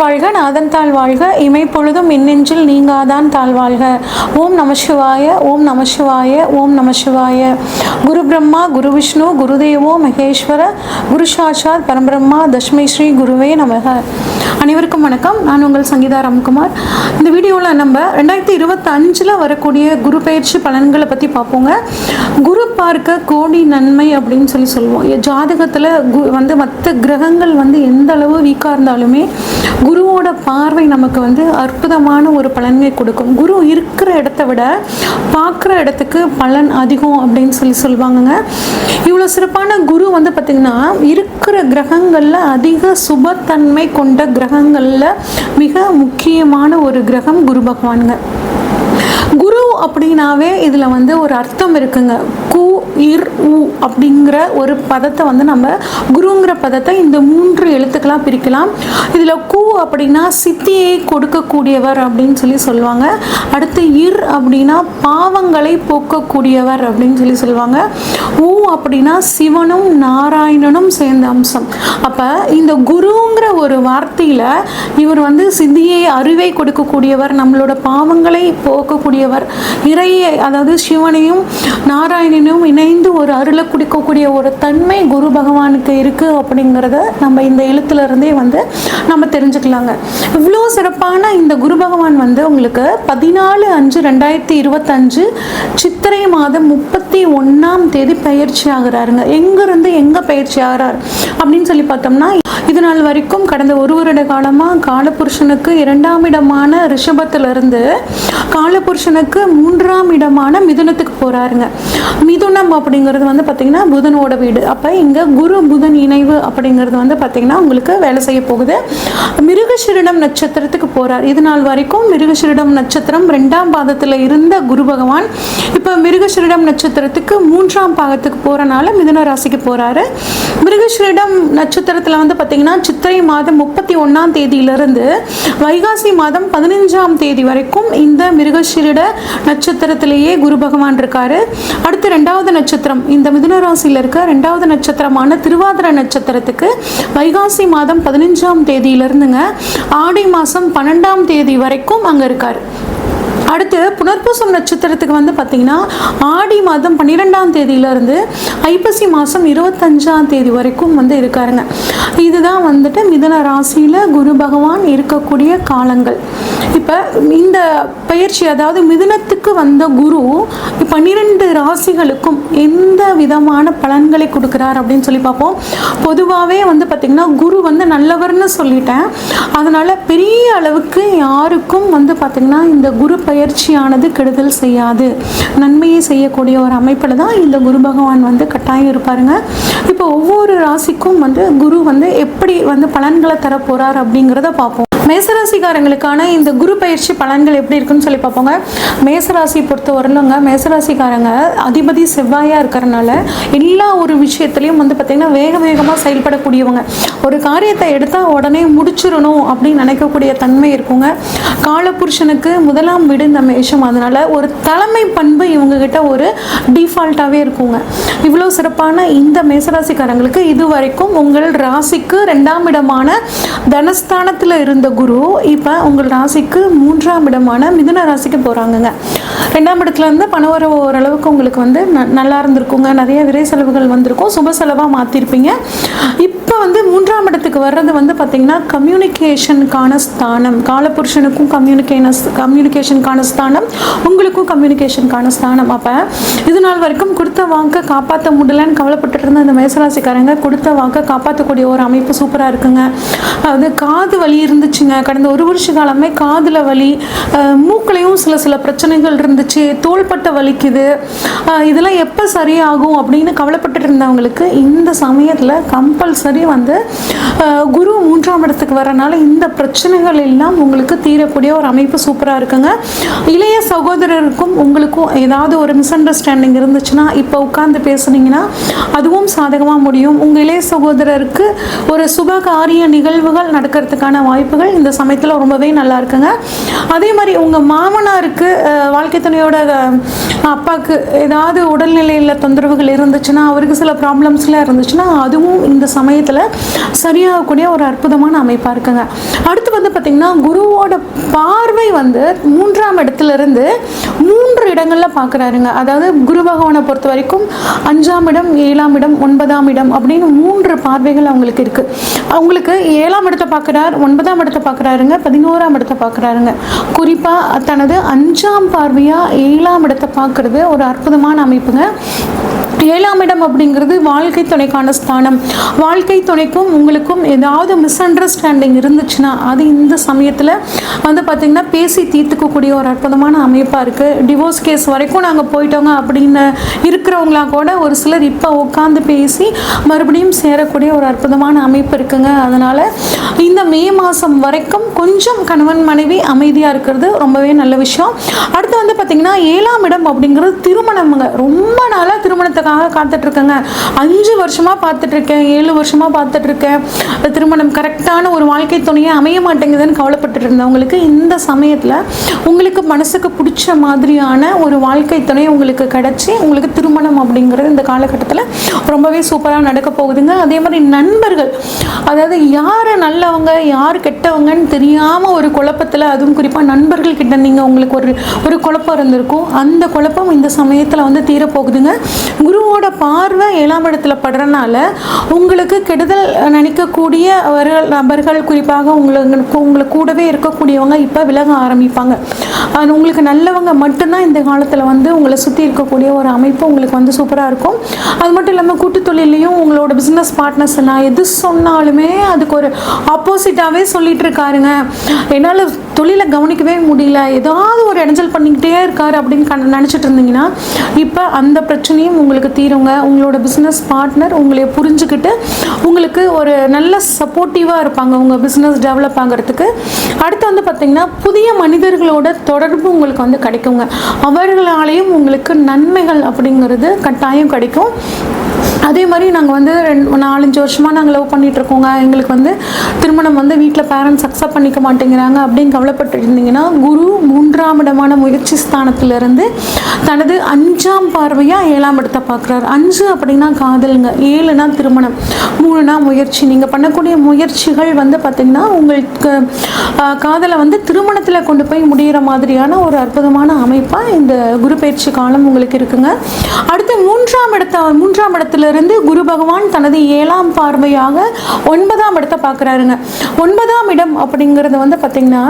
வாழ்க, நாதன் தாழ் வாழ்க, இமைப்பொழுதும் மின்னெஞ்சில் நீங்காதான் தாழ் வாழ்க. ஓம் நம சிவாய, ஓம் நம சிவாய, ஓம் நம சிவாய. குரு பிரம்மா, குரு விஷ்ணு, குருதேவோ மகேஸ்வர, குரு சாட்சாத் பரம்பிரம்மா, தஸ்மை ஸ்ரீ குருவே நமக. அனைவருக்கும் வணக்கம். நான் உங்கள் சங்கீதா ராம்குமார். இந்த வீடியோவில் நம்ம 2025 வரக்கூடிய குரு பயிற்சி பலன்களை பற்றி பார்ப்போங்க. குரு பார்க்க கோடி நன்மை அப்படின்னு சொல்லுவோம். ஜாதகத்தில் மற்ற கிரகங்கள் எந்த அளவு வீக்காக இருந்தாலுமே குருவோட பார்வை நமக்கு அற்புதமான ஒரு பலன்களை கொடுக்கும். குரு இருக்கிற இடத்த விட பார்க்குற இடத்துக்கு பலன் அதிகம் அப்படின்னு சொல்லுவாங்கங்க. இவ்வளோ சிறப்பான குரு பார்த்திங்கன்னா இருக்கிற கிரகங்களில் அதிக சுபத்தன்மை கொண்ட கிரகங்களில் மிக முக்கியமான ஒரு கிரகம் குரு பகவானுங்க. குரு அப்படின்னாவே இதில் ஒரு அர்த்தம் இருக்குங்க. கு இர் உ அப்படிங்கிற ஒரு பதத்தை நம்ம குருங்கிற பதத்தை இந்த 3 எழுத்துக்களாக பிரிக்கலாம். இதில் கு அப்படின்னா சித்தியை கொடுக்கக்கூடியவர் அப்படின்னு சொல்லுவாங்க. அடுத்து இர் அப்படின்னா பாவங்களை போக்கக்கூடியவர் அப்படின்னு சொல்லுவாங்க. உ அப்படின்னா சிவனும் நாராயணனும் சேர்ந்த அம்சம். அப்போ இந்த குருங்கிற ஒரு வார்த்தையில் இவர் சித்தியை அறிவை கொடுக்கக்கூடியவர், நம்மளோட பாவங்களை போக்கக்கூடியவர், இறையை அதாவது சிவனையும் நாராயணனையும் இணைந்து ஒரு அருளை கொடுக்கக்கூடிய ஒரு தன்மை குரு பகவானுக்கு இருக்கு அப்படிங்கிறத நம்ம இந்த எழுத்துல இருந்தே நம்ம தெரிஞ்சுக்கலாங்க. இவ்வளோ சிறப்பான இந்த குரு பகவான் உங்களுக்கு 14/5/2025 சித்திரை மாதம் 31ஆம் தேதி பயிற்சி ஆகிறாருங்க. எங்கிருந்து எங்க பயிற்சி ஆகிறார் அப்படின்னு பார்த்தோம்னா, இது நாள் வரைக்கும் கடந்த 1 வருட காலமாக காலபுருஷனுக்கு 2ஆம் இடமான ரிஷபத்திலிருந்து காலபுருஷனுக்கு 3ஆம் இடமான மிதுனத்துக்கு போறாருங்க. மிதுனம் அப்படிங்கிறது பார்த்தீங்கன்னா புதனோட வீடு. அப்போ இங்கே குரு புதன் இணைவு அப்படிங்கிறது பார்த்தீங்கன்னா உங்களுக்கு வேலை செய்ய போகுது. மிருகசீரிடம் நட்சத்திரத்துக்கு போறார். இது நாள் வரைக்கும் மிருகசீரிடம் நட்சத்திரம் 2ஆம் பாதத்தில் இருந்த குரு பகவான் இப்போ மிருகசீரிடம் நட்சத்திரத்துக்கு 3ஆம் பாகத்துக்கு போறனால மிதுன ராசிக்கு போறாரு. மிருகசீரிடம் நட்சத்திரத்தில் பார்த்தீங்கன்னா சித்திரை மாதம் 31ஆம் தேதியிலிருந்து வைகாசி மாதம் 15ஆம் தேதி வரைக்கும் இந்த மிருகசீரிட நட்சத்திரத்திலேயே குரு பகவான் இருக்காரு. அடுத்து 2வது நட்சத்திரம், இந்த மிதுன ராசியில் இருக்க 2வது நட்சத்திரமான திருவாதிரை நட்சத்திரத்துக்கு வைகாசி மாதம் 15ஆம் தேதியிலிருந்துங்க ஆடி மாதம் 12ஆம் தேதி வரைக்கும் அங்கே இருக்காரு. அடுத்து புனர்பூசம் நட்சத்திரத்துக்கு பார்த்தீங்கன்னா ஆடி மாதம் 12ஆம் தேதியிலிருந்து ஐப்பசி மாதம் 25ஆம் தேதி வரைக்கும் இருக்காருங்க. இதுதான் மிதுன ராசியில் குரு பகவான் இருக்கக்கூடிய காலங்கள். இப்போ இந்த பயிற்சி அதாவது மிதுனத்துக்கு வந்த குரு 12 ராசிகளுக்கும் எந்த விதமான பலன்களை கொடுக்குறார் அப்படின்னு பார்ப்போம். பொதுவாகவே பார்த்திங்கன்னா குரு நல்லவர்னு சொல்லிட்டேன். அதனால் பெரிய அளவுக்கு யாருக்கும் பார்த்திங்கன்னா இந்த குரு பயிற்சியானது கெடுதல் செய்யாது, நன்மையை செய்யக்கூடிய ஒரு அமைப்பில் தான் இந்த குரு பகவான் கட்டாயம் இருப்பாருங்க. இப்போ ஒவ்வொரு ராசிக்கும் குரு எப்படி பலன்களை தர போகிறார் அப்படிங்கிறத பார்ப்போம். மேசராசிக்காரங்களுக்கான இந்த குரு பயிற்சி பலன்கள் எப்படி இருக்குன்னு பார்ப்போங்க. மேசராசியை பொறுத்த வரலங்க, மேசராசிக்காரங்க அதிபதி செவ்வாயாக இருக்கிறனால எல்லா ஒரு விஷயத்துலையும் பார்த்திங்கன்னா வேகமாக செயல்படக்கூடியவங்க. ஒரு காரியத்தை எடுத்தால் உடனே முடிச்சிடணும் அப்படின்னு நினைக்கக்கூடிய தன்மை இருக்குங்க. காலபுருஷனுக்கு 1ஆம் வீடு இந்த மேஷம். அதனால் ஒரு தலைமை பண்பு இவங்ககிட்ட ஒரு டிஃபால்ட்டாகவே இருக்குங்க. இவ்வளோ சிறப்பான இந்த மேசராசிக்காரங்களுக்கு இது வரைக்கும் உங்கள் ராசிக்கு 2ஆம் இடமான தனஸ்தானத்தில் இருந்த குரு இப்போ உங்கள் ராசிக்கு 3ஆம் இடமான மிதுன ராசிக்கு போகிறாங்கங்க. 2ஆம் இடத்துல இருந்து பணவரவு ஓரளவுக்கு உங்களுக்கு நல்லா இருந்திருக்குங்க. நிறைய விரை செலவுகள் வந்திருக்கும், சுப செலவாக மாற்றிருப்பீங்க. இப்போ 3ஆம் இடத்துக்கு வர்றது பார்த்திங்கன்னா கம்யூனிகேஷனுக்கான ஸ்தானம். காலபுருஷனுக்கும் கம்யூனிகேஷனுக்கான ஸ்தானம், உங்களுக்கும் கம்யூனிகேஷனுக்கான ஸ்தானம். அப்போ இது நாள் வரைக்கும் கொடுத்த வாக்க காப்பாற்ற முடியலன்னு கவலைப்பட்டு இருந்த இந்த மேசராசிக்காரங்க கொடுத்த வாக்க காப்பாற்றக்கூடிய ஒரு அமைப்பு சூப்பராக இருக்குங்க. அது காது வலி இருந்துச்சுங்க. கடந்த 1 வருஷ காலமே காதில் வலி, மூக்களையும் சில பிரச்சனைகள் இருந்துச்சு, தோள்பட்டை வலிக்குது, இதெல்லாம் எப்போ சரியாகும் அப்படின்னு கவலைப்பட்டு இருந்தவங்களுக்கு இந்த சமயத்தில் கம்பல்சரி குரு 3ஆம் இடத்துக்கு வரனால இந்த பிரச்சனைகள் எல்லாம் உங்களுக்கு தீரக்கூடிய ஒரு அமைப்பு சூப்பராக இருக்குங்க. இளைய சகோதரருக்கும் உங்களுக்கும் ஏதாவது ஒரு மிஸ் அண்டர்ஸ்டாண்டிங் இருந்துச்சுன்னா இப்போ உட்கார்ந்து பேசுனீங்கன்னா அதுவும் சாதகமாக முடியும். உங்கள் இளைய சகோதரருக்கு ஒரு சுப காரிய நிகழ்வுகள் நடக்கிறதுக்கான வாய்ப்புகள் இந்த சமயத்தில் ரொம்பவே நல்லா இருக்குங்க. அதே மாதிரி உங்கள் மாமனாருக்கு வாழ்க்கை துணையோட அப்பாவுக்கு ஏதாவது உடல்நிலையில் தொந்தரவுகள் இருந்துச்சுன்னா, அவருக்கு சில ப்ராப்ளம்ஸ்லாம் இருந்துச்சுன்னா, அதுவும் இந்த சமயத்தில் சரியாகக்கூடிய ஒரு அற்புதமான அமைப்பாக இருக்குங்க. அடுத்து வந்து பார்த்திங்கன்னா, குருவோட பார்வை வந்து 3ஆம் இடத்துலேருந்து 3 இடங்களில் பார்க்குறாருங்க. அதாவது குரு பகவானை பொறுத்த வரைக்கும் 5ஆம் இடம், 7ஆம் இடம், 9ஆம் இடம் அப்படின்னு 3 பார்வைகள் அவங்களுக்கு இருக்குது. அவங்களுக்கு 7ஆம் இடத்தை பார்க்குறாரு, 9ஆம் இடத்தை பார்க்குறாருங்க, 11ஆம் இடத்தை பார்க்குறாருங்க. குறிப்பாக தனது 5ஆம் பார்வையாக 7ஆம் இடத்தை பார்க்குறது ஒரு அற்புதமான அமைப்புங்க. 7ஆம் இடம் அப்படிங்கிறது வாழ்க்கை துணைக்கான ஸ்தானம். வாழ்க்கை துணைக்கும் உங்களுக்கும் ஏதாவது மிஸ் அண்டர்ஸ்டாண்டிங் இருந்துச்சுன்னா அது இந்த சமயத்தில் வந்து பார்த்திங்கன்னா பேசி தீர்த்துக்கக்கூடிய ஒரு அற்புதமான அமைப்பாக இருக்குது. டிவோர்ஸ் கேஸ் வரைக்கும் நாங்கள் போயிட்டோங்க அப்படின்னு இருக்கிறவங்களா கூட ஒரு சிலர் இப்போ உட்காந்து பேசி மறுபடியும் சேரக்கூடிய ஒரு அற்புதமான அமைப்பு இருக்குங்க. அதனால் இந்த மே மாதம் வரைக்கும் கொஞ்சம் கணவன் மனைவி அமைதியாக இருக்கிறது ரொம்பவே நல்ல விஷயம். அடுத்து வந்து பார்த்திங்கன்னா 7ஆம் இடம் அப்படிங்கிறது திருமணம்ங்க. ரொம்ப நாளாக திருமணத்துக்காக காத்துட்ருக்கேங்க, 5 வருஷமாக பார்த்துட்ருக்கேன், 7 வருஷமாக பார்த்துட்ருக்கேன், திருமணம் கரெக்டான ஒரு வாழ்க்கை துணையை அமைய மாட்டேங்குதுன்னு கவலைப்பட்டு இருந்தவங்களுக்கு இந்த சமயத்தில் உங்களுக்கு மனசுக்கு பிடிச்ச மாதிரியான ஒரு வாழ்க்கை துணை உங்களுக்கு கிடச்சி உங்களுக்கு திருமணம் அப்படிங்கிறது இந்த காலகட்டத்தில் ரொம்பவே சூப்பராக நடக்க போகுதுங்க. அதே மாதிரி நண்பர்கள், அதாவது யார் நல்லவங்க யார் கெட்டவங்கன்னு தெரியாமல் ஒரு குழப்பத்தில், அதுவும் குறிப்பாக நண்பர்கள் கிட்ட நீங்கள் உங்களுக்கு ஒரு குழப்பம் இருந்திருக்கும். அந்த குழப்பம் இந்த சமயத்தில் வந்து தீரப்போகுதுங்க. குருவோட பார்வை 7ஆம் இடத்துல படுறனால உங்களுக்கு கெடுதல் நினைக்கக்கூடிய நபர்கள், குறிப்பாக உங்களுக்கு கூடவே இருக்கக்கூடியவங்க இப்போ விலக ஆரம்பிப்பாங்க. அது உங்களுக்கு நல்லவங்க மட்டும்தான் இந்த காலத்தில் வந்து உங்களை சுற்றி இருக்கக்கூடிய ஒரு அமைப்பு உங்களுக்கு வந்து சூப்பராக இருக்கும். அது மட்டும் இல்லாமல் கூட்டு தொழிலையும் உங்களோட பிஸ்னஸ் பார்ட்னர்ஸ் நான் எது சொன்னாலுமே அதுக்கு ஒரு ஆப்போசிட்டாகவே சொல்லிட்டு இருக்காருங்க, என்னால் தொழிலை கவனிக்கவே முடியல, ஏதாவது ஒரு இடைஞ்சல் பண்ணிக்கிட்டே இருக்காரு அப்படின்னு நினச்சிட்டு இருந்தீங்கன்னா இப்போ அந்த பிரச்சனையும் உங்களுக்கு தீருங்க. உங்களோட பிஸ்னஸ் பார்ட்னர் உங்களை புரிஞ்சுக்கிட்டு உங்களுக்கு ஒரு நல்ல சப்போர்ட்டிவாக இருப்பாங்க உங்கள் பிஸ்னஸ் டெவலப் ஆகிறதுக்கு. அடுத்து வந்து பார்த்திங்கன்னா புதிய மனிதர்களோட தொடர்பு உங்களுக்கு வந்து கிடைக்குங்க. அவர்களாலேயும் உங்களுக்கு நன்மைகள் அப்படிங்கிறது கட்டாயம் கிடைக்கும். அதே மாதிரி நாங்கள் வந்து 4-5 வருஷமாக நாங்கள் லவ் பண்ணிகிட்ருக்கோங்க, எங்களுக்கு வந்து திருமணம் வந்து வீட்டில் பேரண்ட்ஸ் அக்செப்ட் பண்ணிக்க மாட்டேங்கிறாங்க அப்படின்னு கவலைப்பட்டு இருந்தீங்கன்னா, குரு 3ஆம் இடமான முயற்சி ஸ்தானத்திலிருந்து தனது 5ஆம் பார்வையாக 7ஆம் இடத்தை பார்க்குறாரு. 5 அப்படின்னா காதலுங்க, 7னா திருமணம், 3னா முயற்சி. நீங்கள் பண்ணக்கூடிய முயற்சிகள் வந்து பார்த்திங்கன்னா உங்களுக்கு காதலை வந்து திருமணத்தில் கொண்டு போய் முடிகிற மாதிரியான ஒரு அற்புதமான அமைப்பாக இந்த குரு பயிற்சி காலம் உங்களுக்கு இருக்குங்க. அடுத்து 3ஆம் இடத்துல இருந்து குரு பகவான் தனது 7ஆம் பார்வையாக 9ஆம் இடத்தை பார்க்குறாருங்க. 9ஆம் இடம் அப்படிங்கிறது வந்து பார்த்திங்கன்னா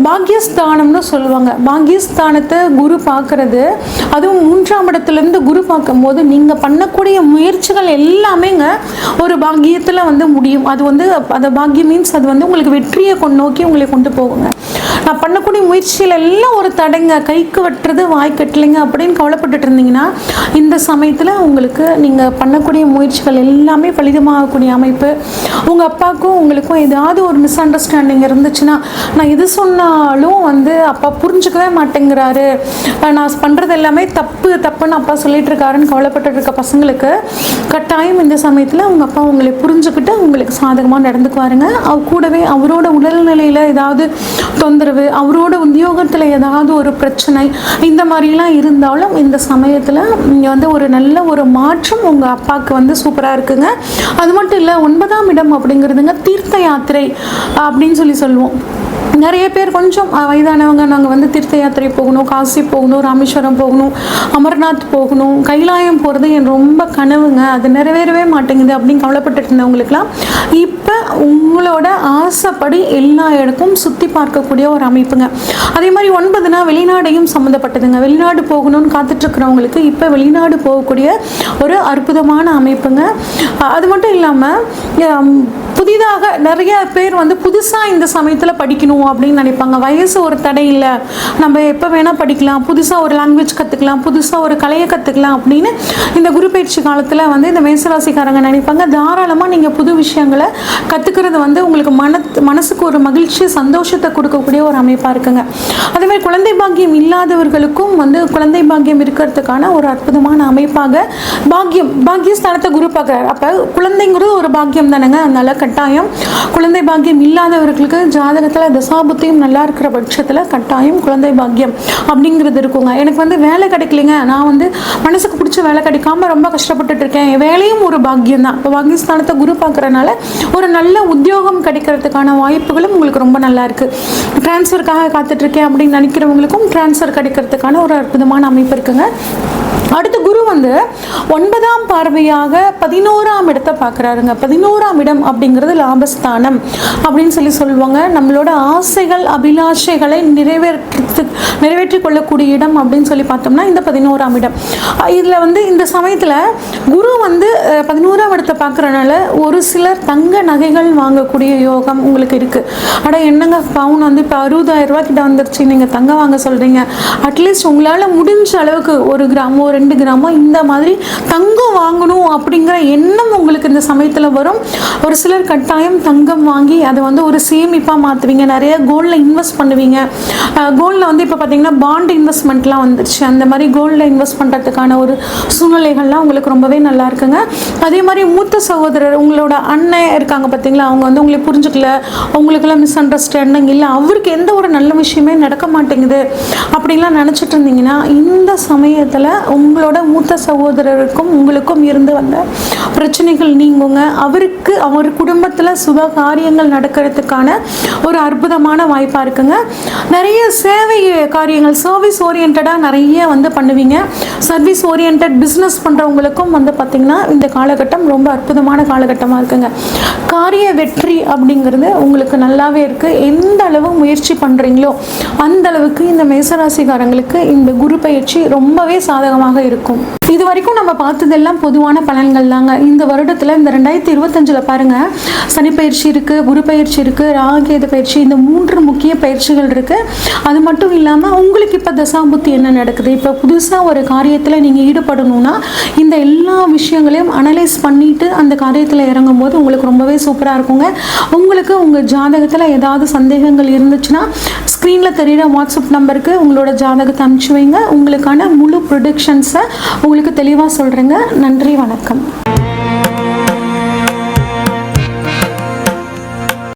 பாக்யஸ்தானம்னு சொல்லுவாங்க. பாக்யஸ்தானத்தை குரு பார்க்கறது, அதுவும் 3ஆம் இடத்துலேருந்து குரு பார்க்கும்போது நீங்கள் பண்ணக்கூடிய முயற்சிகள் எல்லாமேங்க ஒரு பாக்கியத்தில் வந்து முடியும். அது வந்து அந்த பாக்கியம் மீன்ஸ் அது வந்து உங்களுக்கு வெற்றியை நோக்கி உங்களை கொண்டு போகுங்க. நான் பண்ணக்கூடிய முயற்சியில் எல்லாம் ஒரு தடைங்க, கைக்கு வெட்டுறது வாய் கட்டலைங்க அப்படின்னு கவலைப்பட்டுட்டு இருந்தீங்கன்னா இந்த சமயத்தில் உங்களுக்கு நீங்கள் பண்ணக்கூடிய முயற்சிகள் எல்லாமே பலிதமாகக்கூடிய அமைப்பு. உங்கள் அப்பாவுக்கும் உங்களுக்கும் ஏதாவது ஒரு மிஸ் அண்டர்ஸ்டாண்டிங் இருந்துச்சுன்னா, நான் எது சொன்னாலும் வந்து அப்பா புரிஞ்சுக்கவே மாட்டேங்கிறாரு, நான் பண்ணுறது எல்லாமே தப்புன்னு அப்பா சொல்லிட்டு இருக்காருன்னு கவலைப்பட்டு இருக்க பசங்களுக்கு கட்டாயம் இந்த சமயத்தில் உங்கள் அப்பா உங்களை புரிஞ்சுக்கிட்டு உங்களுக்கு சாதகமாக நடந்துக்குவாருங்க. கூடவே அவரோட உடல்நிலையில் ஏதாவது தொந்தரவு, அவரோட உத்தியோகத்தில் ஏதாவது ஒரு பிரச்சனை இந்த மாதிரிலாம் இருந்தாலும் இந்த சமயத்தில் நீங்கள் வந்து ஒரு நல்ல ஒரு மாற்றம் உங்கள் அப்பாவுக்கு வந்து சூப்பராக இருக்குங்க. அது மட்டும் இல்லை, 9ஆம் இடம் அப்படிங்கிறதுங்க தீர்த்த யாத்திரை அப்படின்னு சொல்லுவோம். நிறைய பேர் கொஞ்சம் வயதானவங்க நாங்கள் வந்து தீர்த்த யாத்திரை போகணும், காசி போகணும், ராமேஸ்வரம் போகணும், அமர்நாத் போகணும், கைலாயம் போகிறது என் ரொம்ப கனவுங்க, அது நிறைவேறவே மாட்டேங்குது அப்படின்னு கவலைப்பட்டு இருந்தவங்களுக்குலாம் இப்போ உங்களோட ஆசைப்படி எல்லா இடக்கும் சுற்றி பார்க்கக்கூடிய ஒரு அமைப்புங்க. அதே மாதிரி 9னா வெளிநாடையும் சம்மந்தப்பட்டதுங்க. வெளிநாடு போகணும்னு காத்துட்ருக்கிறவங்களுக்கு இப்போ வெளிநாடு போகக்கூடிய ஒரு அற்புதமான அமைப்புங்க. அது மட்டும் இல்லாமல் புதிதாக நிறைய பேர் வந்து புதுசாக இந்த சமயத்தில் படிக்கணும் அப்படின்னு நினைப்பாங்க. வயசு ஒரு தடை இல்லை, நம்ம எப்போ வேணால் படிக்கலாம், புதுசாக ஒரு லாங்குவேஜ் கற்றுக்கலாம், புதுசாக ஒரு கலையை கற்றுக்கலாம் அப்படின்னு இந்த குரு பயிற்சி காலத்தில் வந்து இந்த மேசராசிக்காரங்க நினைப்பாங்க. தாராளமாக நீங்கள் புது விஷயங்களை கற்றுக்கிறது வந்து உங்களுக்கு மனசுக்கு ஒரு மகிழ்ச்சி சந்தோஷத்தை கொடுக்கக்கூடிய ஒரு அமைப்பாக இருக்குங்க. அதேமாதிரி குழந்தை பாக்கியம் இல்லாதவர்களுக்கும் வந்து குழந்தை பாக்கியம் இருக்கிறதுக்கான ஒரு அற்புதமான அமைப்பாக பாக்கியஸ்தானத்தை குரு பார்க்குறாரு. அப்போ குழந்தைங்கிறது ஒரு பாக்கியம் தானேங்க. அதனால கட்டாயம் குழந்தை பாக்கியம் இல்லாதவர்களுக்கு ஜாதகத்தில் தசாபுத்தியும் நல்லா இருக்கிற பட்சத்தில் கட்டாயம் குழந்தை பாக்கியம் அப்படிங்கிறது இருக்குங்க. எனக்கு வந்து வேலை கிடைக்கலைங்க, நான் வந்து மனசுக்கு பிடிச்ச வேலை கிடைக்காம ரொம்ப கஷ்டப்பட்டுட்டு இருக்கேன், வேலையும் ஒரு பாக்கியம் தான். இப்போ பாக்கியஸ்தானத்தை குரு பார்க்கறனால ஒரு நல்ல உத்தியோகம் கிடைக்கிறதுக்கான வாய்ப்புகளும் உங்களுக்கு ரொம்ப நல்லா இருக்கு. டிரான்ஸ்ஃபருக்காக காத்துட்டு இருக்கேன் அப்படின்னு நினைக்கிறவங்களுக்கும் டிரான்ஸ்ஃபர் கிடைக்கிறதுக்கான ஒரு அற்புதமான அமைப்பு இருக்குங்க. அடுத்து குரு வந்து 9ஆம் பார்வையாக 11ஆம் இடத்தை பார்க்குறாருங்க. 11ஆம் இடம் அப்படிங்கிறது லாபஸ்தானம் அப்படின்னு சொல்லுவாங்க. நம்மளோட ஆசைகள் அபிலாஷைகளை நிறைவேற்றி கொள்ளக்கூடிய இடம் அப்படின்னு சொல்லி பார்த்தோம்னா இந்த 11ஆம் இடம். இதில் வந்து இந்த சமயத்தில் குரு வந்து 11ஆம் இடத்தை பார்க்குறனால ஒரு சிலர் தங்க நகைகள் வாங்கக்கூடிய யோகம் உங்களுக்கு இருக்குது. ஆனால் என்னங்க பவுன் வந்து இப்போ 60,000 ரூபா கிட்ட வந்துருச்சு, நீங்கள் தங்கம் வாங்க சொல்கிறீங்க, அட்லீஸ்ட் உங்களால் முடிஞ்ச அளவுக்கு 1 கிராமோ 2 கிராமோ இந்த மாதிரி தங்கம் வாங்கணும் அப்படிங்கிற எண்ணம் உங்களுக்கு இந்த சமயத்தில் வரும். ஒரு சிலர் கட்டாயம் தங்கம் வாங்கி அதை வந்து ஒரு சேமிப்பாக மாற்றுவீங்க, நிறைய கோல்டில் இன்வெஸ்ட் பண்ணுவீங்க. கோல்டில் வந்து இப்போ பார்த்தீங்கன்னா பாண்ட் இன்வெஸ்ட்மெண்ட்லாம் வந்துருச்சு. அந்த மாதிரி கோல்டில் இன்வெஸ்ட் பண்ணுறதுக்கான ஒரு சூழ்நிலைகள்லாம் உங்களுக்கு ரொம்பவே நல்லா இருக்குங்க. அதே மாதிரி மூத்த சகோதரர் உங்களோட அண்ணன் இருக்காங்க பார்த்தீங்களா, அவங்க வந்து உங்களை புரிஞ்சுக்கல, உங்களுக்கெல்லாம் மிஸ் அண்டர்ஸ்டாண்டிங் இல்லை, அவருக்கு எந்த ஒரு நல்ல விஷயமே நடக்க மாட்டேங்குது அப்படின்லாம் நினச்சிட்டு இருந்தீங்கன்னா இந்த சமயத்தில் உங்களோட மூத்த சகோதரருக்கும் உங்களுக்கும் இருந்து வந்த பிரச்சனைகள் நீங்குங்க. அவருக்கு அவர் குடும்பத்தில் சுப காரியங்கள் நடக்கிறதுக்கான ஒரு அற்புதமான வாய்ப்பாக இருக்குங்க. நிறைய சேவை காரியங்கள் சர்வீஸ் ஓரியன்டாக நிறைய வந்து பண்ணுவீங்க. சர்வீஸ் ஓரியன்ட் பிஸ்னஸ் பண்ணுறவங்களுக்கும் வந்து பார்த்திங்கன்னா இந்த காலகட்டம் ரொம்ப அற்புதமான காலகட்டமாக இருக்குங்க. காரிய வெற்றி அப்படிங்கிறது உங்களுக்கு நல்லாவே இருக்குது. எந்த அளவு முயற்சி பண்ணுறீங்களோ அந்த அளவுக்கு இந்த மேசராசிக்காரங்களுக்கு இந்த குரு பயிற்சி ரொம்பவே சாதகமாக இருக்கும். இது வரைக்கும் நம்ம பார்த்ததெல்லாம் பொதுவான பலன்கள் தாங்க. இந்த வருடத்தில் இந்த 2025 பாருங்க, சனி பயிற்சி இருக்கு, குரு பயிற்சி இருக்கு, ராகேது பயிற்சி, இந்த 3 முக்கிய பயிற்சிகள் இருக்கு. அது மட்டும் இல்லாமல் உங்களுக்கு இப்போ தசாபுத்தி என்ன நடக்குது, இப்போ புதுசாக ஒரு காரியத்தில் நீங்கள் ஈடுபடணும்னா இந்த எல்லா விஷயங்களையும் அனலைஸ் பண்ணிட்டு அந்த காரியத்தில் இறங்கும் போது உங்களுக்கு ரொம்பவே சூப்பராக இருக்குங்க. உங்களுக்கு உங்கள் ஜாதகத்தில் ஏதாவது சந்தேகங்கள் இருந்துச்சுன்னா ஸ்க்ரீனில் தெரிகிற வாட்ஸ்அப் நம்பருக்கு உங்களோட ஜாதகத்தை அனுப்பிச்சு வைங்க. உங்களுக்கான முழு ப்ரொடிக்ஷன்ஸை உங்களுக்கு தெளிவாக சொல்கிறேங்க. நன்றி, வணக்கம்.